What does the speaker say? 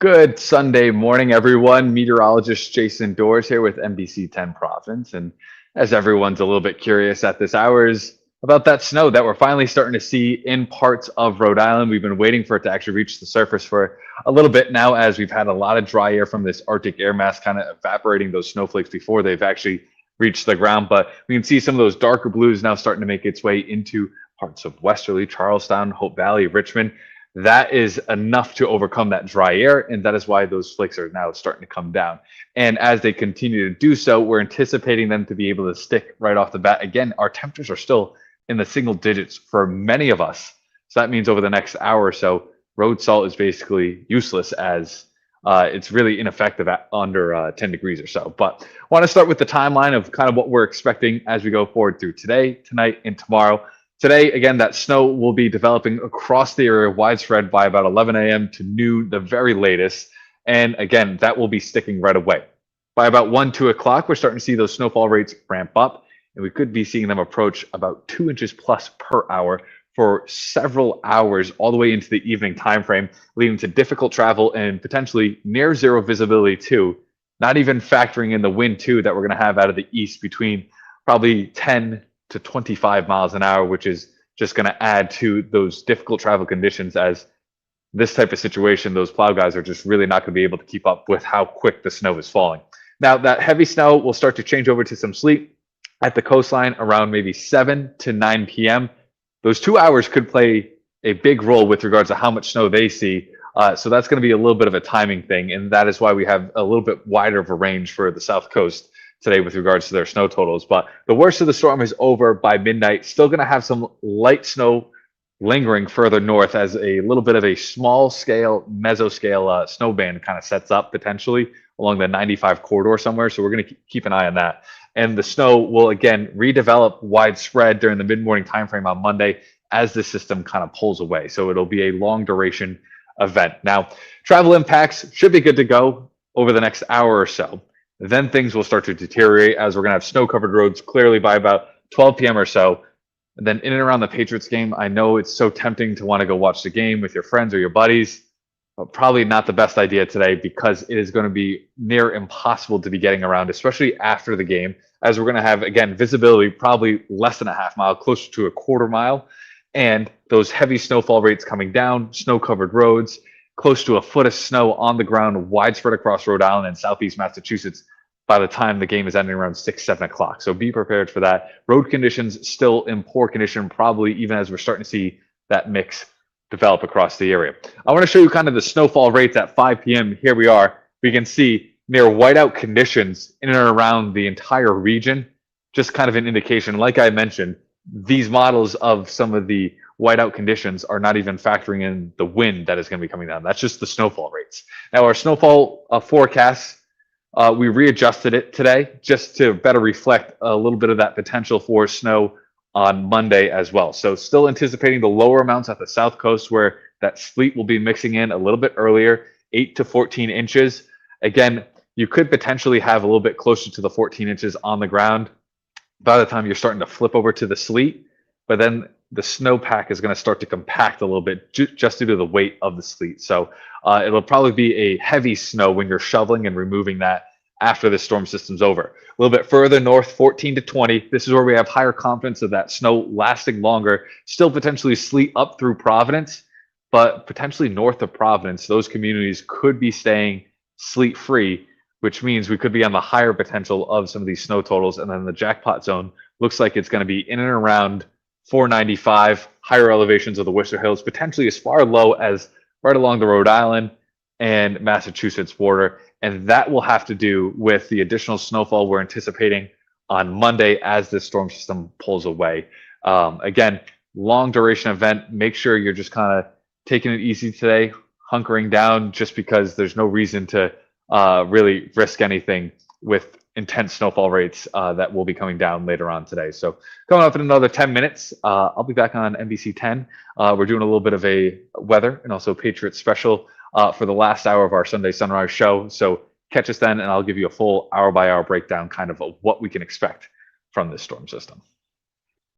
Good Sunday morning, everyone. Meteorologist Jason Doris here with NBC 10 Province. And as everyone's a little bit curious at this hour is about that snow that we're finally starting to see in parts of Rhode Island. We've been waiting for it to actually reach the surface for a little bit now, as we've had a lot of dry air from this Arctic air mass kind of evaporating those snowflakes before they've actually reached the ground. But we can see some of those darker blues now starting to make its way into parts of Westerly, Charlestown, Hope Valley, Richmond. That is enough to overcome that dry air, and that is why those flakes are now starting to come down. And as they continue to do so, we're anticipating them to be able to stick right off the bat. Again, our temperatures are still in the single digits for many of us. So that means over the next hour or so, road salt is basically useless, as it's really ineffective at under 10 degrees or so. But I want to start with the timeline of kind of what we're expecting as we go forward through today, tonight, and tomorrow. Today, again, that snow will be developing across the area, widespread by about 11 a.m. to noon, the very latest. And again, that will be sticking right away. By about 1, 2 o'clock, we're starting to see those snowfall rates ramp up, and we could be seeing them approach about 2 inches plus per hour for several hours, all the way into the evening time frame, leading to difficult travel and potentially near zero visibility too. Not even factoring in the wind too that we're going to have out of the east between probably 10 to 25 miles an hour, which is just going to add to those difficult travel conditions, as this type of situation, those plow guys are just really not going to be able to keep up with how quick the snow is falling. Now, that heavy snow will start to change over to some sleet at the coastline around maybe 7 to 9 p.m. Those 2 hours could play a big role with regards to how much snow they see. So that's going to be a little bit of a timing thing, and that is why we have a little bit wider of a range for the South Coast today with regards to their snow totals. But the worst of the storm is over by midnight. Still going to have some light snow lingering further north, as a little bit of a small scale, mesoscale snow band kind of sets up potentially along the 95 corridor somewhere. So we're going to keep an eye on that. And the snow will again redevelop widespread during the mid-morning time frame on Monday as the system kind of pulls away. So it'll be a long duration event. Now, travel impacts should be good to go over the next hour or so. Then things will start to deteriorate, as we're going to have snow-covered roads clearly by about 12 p.m. or so. And then in and around the Patriots game, I know it's so tempting to want to go watch the game with your friends or your buddies, but probably not the best idea today, because it is going to be near impossible to be getting around, especially after the game, as we're going to have, again, visibility probably less than a half mile, closer to a quarter mile, and those heavy snowfall rates coming down, snow-covered roads, close to a foot of snow on the ground, widespread across Rhode Island and southeast Massachusetts by the time the game is ending around 6, 7 o'clock. So be prepared for that. Road conditions still in poor condition, probably even as we're starting to see that mix develop across the area. I want to show you kind of the snowfall rates at 5 p.m. Here we are. We can see near whiteout conditions in and around the entire region. Just kind of an indication. Like I mentioned, these models of some of the whiteout conditions are not even factoring in the wind that is going to be coming down. That's just the snowfall rates. Now, our snowfall forecasts, we readjusted it today just to better reflect a little bit of that potential for snow on Monday as well. So still anticipating the lower amounts at the South Coast, where that sleet will be mixing in a little bit earlier, 8 to 14 inches. Again, you could potentially have a little bit closer to the 14 inches on the ground by the time you're starting to flip over to the sleet. But then the snowpack is going to start to compact a little bit just due to the weight of the sleet. So it'll probably be a heavy snow when you're shoveling and removing that after the storm system's over. A little bit further north, 14 to 20. This is where we have higher confidence of that snow lasting longer. Still potentially sleet up through Providence, but potentially north of Providence, those communities could be staying sleet free, which means we could be on the higher potential of some of these snow totals. And then the jackpot zone looks like it's going to be in and around 495, higher elevations of the Worcester Hills, potentially as far low as right along the Rhode Island and Massachusetts border. And that will have to do with the additional snowfall we're anticipating on Monday as this storm system pulls away. Again, long duration event. Make sure you're just kind of taking it easy today, hunkering down, just because there's no reason to really risk anything with intense snowfall rates that will be coming down later on today. So coming up in another 10 minutes, I'll be back on NBC 10. We're doing a little bit of a weather and also Patriots special for the last hour of our Sunday Sunrise show. So catch us then, and I'll give you a full hour-by-hour breakdown kind of what we can expect from this storm system.